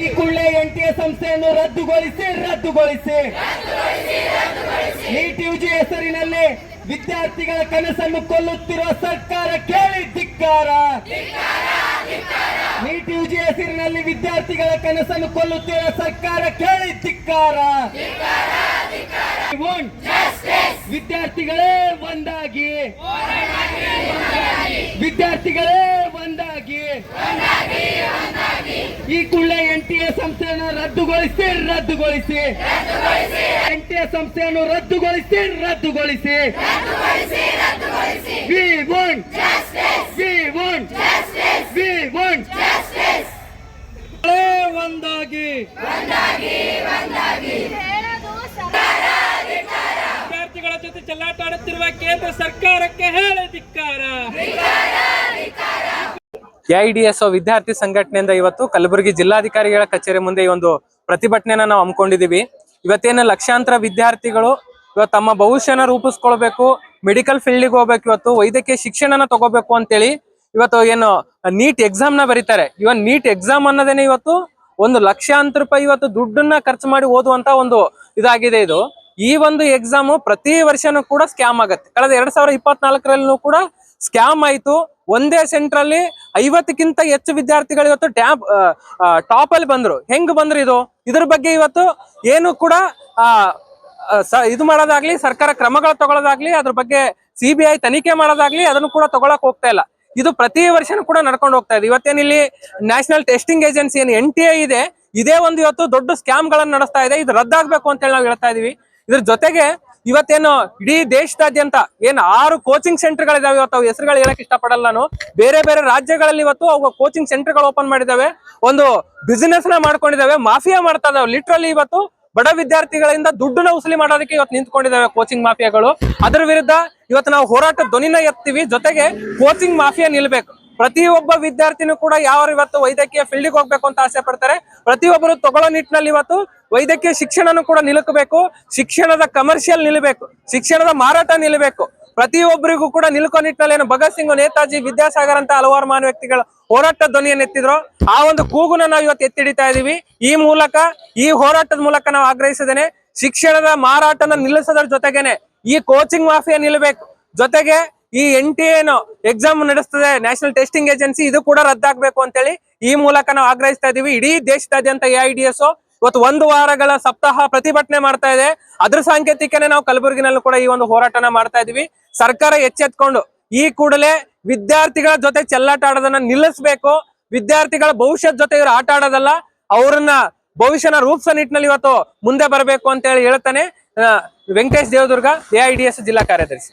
ಈ ಕೂಡಲೇ ಎನ್ಟಿಎ ಸಂಸ್ಥೆಯನ್ನು ರದ್ದುಗೊಳಿಸಿ ನೀಟ್ ಯುಜಿ ಹೆಸರಿನಲ್ಲಿ ವಿದ್ಯಾರ್ಥಿಗಳ ಕನಸನ್ನು ಕೊಲ್ಲುತ್ತಿರುವ ಸರ್ಕಾರ ಕೇಳಿ ಧಿಕ್ಕಾರ. ನೀಟ್ ಯುಜಿ ಹೆಸರಿನಲ್ಲಿ ವಿದ್ಯಾರ್ಥಿಗಳ ಕನಸನ್ನು ಕೊಲ್ಲುತ್ತಿರುವ ಸರ್ಕಾರ ಕೇಳಿ ಧಿಕ್ಕಾರ. ವಿದ್ಯಾರ್ಥಿಗಳೇ ಒಂದಾಗಿ, ವಿದ್ಯಾರ್ಥಿಗಳೇ ಒಂದಾಗಿ. ಈ ಕೂಡಲೇ ಎನ್ಟಿಎ ಸಂಸ್ಥೆಯನ್ನು ರದ್ದುಗೊಳಿಸಿ ಎನ್ಟಿಎ ಸಂಸ್ಥೆಯನ್ನು ರದ್ದುಗೊಳಿಸಿ. We want ಒಂದಾಗಿ. ವಿದ್ಯಾರ್ಥಿಗಳ ಜೊತೆ ಚೆಲ್ಲಾಟ ಆಡುತ್ತಿರುವ ಕೇಂದ್ರ ಸರ್ಕಾರಕ್ಕೆ ಹೇಳಿ ಧಿಕ್ಕಾರ. ಎಐಡಿಎಸ್ ವಿದ್ಯಾರ್ಥಿ ಸಂಘಟನೆಯಿಂದ ಇವತ್ತು ಕಲಬುರಗಿ ಜಿಲ್ಲಾಧಿಕಾರಿಗಳ ಕಚೇರಿ ಮುಂದೆ ಈ ಒಂದು ಪ್ರತಿಭಟನೆಯನ್ನ ನಾವು ಹಮ್ಮಿಕೊಂಡಿದೀವಿ. ಇವತ್ತೇನು ಲಕ್ಷಾಂತರ ವಿದ್ಯಾರ್ಥಿಗಳು ಇವತ್ತು ತಮ್ಮ ಭವಿಷ್ಯನ ರೂಪಿಸ್ಕೊಳ್ಬೇಕು, ಮೆಡಿಕಲ್ ಫೀಲ್ಡ್ಗೆ ಹೋಗ್ಬೇಕು, ಇವತ್ತು ವೈದ್ಯಕೀಯ ಶಿಕ್ಷಣನ ತಗೋಬೇಕು ಅಂತೇಳಿ ಇವತ್ತು ಏನು ನೀಟ್ ಎಕ್ಸಾಮ್ ನ ಬರೀತಾರೆ. ಇವನ್ ನೀಟ್ ಎಕ್ಸಾಮ್ ಅನ್ನೋದೇನೆ ಇವತ್ತು ಒಂದು ಲಕ್ಷಾಂತರ ರೂಪಾಯಿ ಇವತ್ತು ದುಡ್ಡನ್ನ ಖರ್ಚು ಮಾಡಿ ಓದುವಂತ ಒಂದು ಇದಾಗಿದೆ. ಇದು ಈ ಒಂದು ಎಕ್ಸಾಮ್ ಪ್ರತಿ ವರ್ಷನೂ ಕೂಡ ಸ್ಕ್ಯಾಮ್ ಆಗುತ್ತೆ. ಕಳೆದ 2024ರಲ್ಲೂ ಕೂಡ ಸ್ಕ್ಯಾಮ್ ಆಯ್ತು. ಒಂದೇ ಸೆಂಟರ್ ಅಲ್ಲಿ 50ಕ್ಕಿಂತ ಹೆಚ್ಚು ವಿದ್ಯಾರ್ಥಿಗಳು ಇವತ್ತು ಟಾಪ್ ಅಲ್ಲಿ ಬಂದ್ರು. ಹೆಂಗ್ ಬಂದ್ರು ಇದ್ರ ಬಗ್ಗೆ ಇವತ್ತು ಏನು ಕೂಡ ಇದು ಮಾಡೋದಾಗ್ಲಿ, ಸರ್ಕಾರ ಕ್ರಮಗಳು ತಗೊಳ್ಳೋದಾಗ್ಲಿ, ಅದ್ರ ಬಗ್ಗೆ CBI ತನಿಖೆ ಮಾಡೋದಾಗ್ಲಿ ಅದನ್ನು ಕೂಡ ತಗೊಳಕ್ ಹೋಗ್ತಾ ಇಲ್ಲ. ಇದು ಪ್ರತಿ ವರ್ಷನೂ ಕೂಡ ನಡ್ಕೊಂಡು ಹೋಗ್ತಾ ಇದೆ. ಇವತ್ತೇನಿಲ್ಲಿ ನ್ಯಾಷನಲ್ ಟೆಸ್ಟಿಂಗ್ ಏಜೆನ್ಸಿ ಏನು NTA ಇದೆ, ಇದೇ ಒಂದು ಇವತ್ತು ದೊಡ್ಡ ಸ್ಕ್ಯಾಮ್ ಗಳನ್ನ ನಡೆಸ್ತಾ ಇದೆ. ಇದು ರದ್ದಾಗಬೇಕು ಅಂತ ಹೇಳಿ ನಾವು ಹೇಳ್ತಾ ಇದೀವಿ. ಇದ್ರ ಜೊತೆಗೆ ಇವತ್ತೇನು ಇಡೀ ದೇಶದಾದ್ಯಂತ ಏನು 6 ಕೋಚಿಂಗ್ ಸೆಂಟರ್ ಗಳಿದಾವೆ. ಇವತ್ತು ಅವು ಹೆಸರುಗಳು ಹೇಳಕ್ ಇಷ್ಟಪಡಲ್ಲ ನಾನು. ಬೇರೆ ಬೇರೆ ರಾಜ್ಯಗಳಲ್ಲಿ ಇವತ್ತು ಅವು ಕೋಚಿಂಗ್ ಸೆಂಟರ್ ಗಳು ಓಪನ್ ಮಾಡಿದಾವೆ, ಒಂದು ಬಿಸಿನೆಸ್ ನ ಮಾಡ್ಕೊಂಡಿದಾವೆ, ಮಾಫಿಯಾ ಮಾಡ್ತಾ ಇದಾವೆ. ಲಿಟ್ರಲಿ ಇವತ್ತು ಬಡ ವಿದ್ಯಾರ್ಥಿಗಳಿಂದ ದುಡ್ಡನ್ನ ವಸೂಲಿ ಮಾಡೋದಕ್ಕೆ ಇವತ್ತು ನಿಂತ್ಕೊಂಡಿದ್ದಾವೆ ಕೋಚಿಂಗ್ ಮಾಫಿಯಾಗಳು. ಅದರ ವಿರುದ್ಧ ಇವತ್ತು ನಾವು ಹೋರಾಟ ಧ್ವನಿನ ಎತ್ತೀವಿ. ಜೊತೆಗೆ ಕೋಚಿಂಗ್ ಮಾಫಿಯಾ ನಿಲ್ಬೇಕು. ಪ್ರತಿಯೊಬ್ಬ ವಿದ್ಯಾರ್ಥಿನೂ ಕೂಡ ಯಾವ ಇವತ್ತು ವೈದ್ಯಕೀಯ ಫೀಲ್ಡ್ಗೆ ಹೋಗ್ಬೇಕು ಅಂತ ಆಸೆ ಪಡ್ತಾರೆ, ಪ್ರತಿಯೊಬ್ಬರು ತಗೊಳ್ಳೋ ನಿಟ್ಟಿನಲ್ಲಿ ಇವತ್ತು ವೈದ್ಯಕೀಯ ಶಿಕ್ಷಣನೂ ಕೂಡ ನಿಲ್ಲಬೇಕು. ಶಿಕ್ಷಣದ ಕಮರ್ಷಿಯಲ್ ನಿಲ್ಲಬೇಕು, ಶಿಕ್ಷಣದ ಮಾರಾಟ ನಿಲ್ಲಬೇಕು. ಪ್ರತಿಯೊಬ್ಬರಿಗೂ ಕೂಡ ನಿಲ್ಕೋ ನಿಟ್ಟಿನಲ್ಲಿ ಏನು ಭಗತ್ ಸಿಂಗ್, ನೇತಾಜಿ, ವಿದ್ಯಾಸಾಗರ್ ಅಂತ ಹಲವಾರು ಮಾನ ವ್ಯಕ್ತಿಗಳ ಹೋರಾಟ ಧ್ವನಿಯನ್ನು ಎತ್ತಿದ್ರು. ಆ ಒಂದು ಕೂಗುನ ನಾವು ಇವತ್ತು ಎತ್ತಿಡಿತಾ ಇದೀವಿ. ಈ ಹೋರಾಟದ ಮೂಲಕ ನಾವು ಆಗ್ರಹಿಸಿದ್ದೇನೆ, ಶಿಕ್ಷಣದ ಮಾರಾಟನ ನಿಲ್ಲಿಸೋದ್ರ ಜೊತೆಗೇನೆ ಈ ಕೋಚಿಂಗ್ ಮಾಫಿಯಾ ನಿಲ್ಲಬೇಕು. ಜೊತೆಗೆ ಈ NTA ಏನು ಎಕ್ಸಾಮ್ ನಡೆಸ್ತದೆ ನ್ಯಾಷನಲ್ ಟೆಸ್ಟಿಂಗ್ ಏಜೆನ್ಸಿ, ಇದು ಕೂಡ ರದ್ದಾಗಬೇಕು ಅಂತೇಳಿ ಈ ಮೂಲಕ ನಾವು ಆಗ್ರಹಿಸ್ತಾ ಇದೀವಿ. ಇಡೀ ದೇಶದಾದ್ಯಂತ ಎಐಡಿಎಸ್ ಇವತ್ತು 1 ವಾರಗಳ ಸಪ್ತಾಹ ಪ್ರತಿಭಟನೆ ಮಾಡ್ತಾ ಇದೆ. ಅದ್ರ ಸಾಂಕೇತಿಕನೇ ನಾವು ಕಲಬುರಗಿನಲ್ಲೂ ಕೂಡ ಈ ಒಂದು ಹೋರಾಟನ ಮಾಡ್ತಾ ಇದೀವಿ. ಸರ್ಕಾರ ಎಚ್ಚೆತ್ಕೊಂಡು ಈ ಕೂಡಲೇ ವಿದ್ಯಾರ್ಥಿಗಳ ಜೊತೆ ಚೆಲ್ಲಾಟ ಆಡೋದನ್ನ ನಿಲ್ಲಿಸಬೇಕು. ವಿದ್ಯಾರ್ಥಿಗಳ ಭವಿಷ್ಯದ ಜೊತೆ ಇವರು ಆಟ ಆಡೋದಲ್ಲ, ಅವ್ರನ್ನ ಭವಿಷ್ಯನ ರೂಪಿಸೋ ನಿಟ್ಟಿನಲ್ಲಿ ಇವತ್ತು ಮುಂದೆ ಬರಬೇಕು ಅಂತ ಹೇಳಿ ಹೇಳ್ತಾನೆ ವೆಂಕಟೇಶ್ ದೇವದುರ್ಗ, ಎಐಡಿಎಸ್ ಜಿಲ್ಲಾ ಕಾರ್ಯದರ್ಶಿ.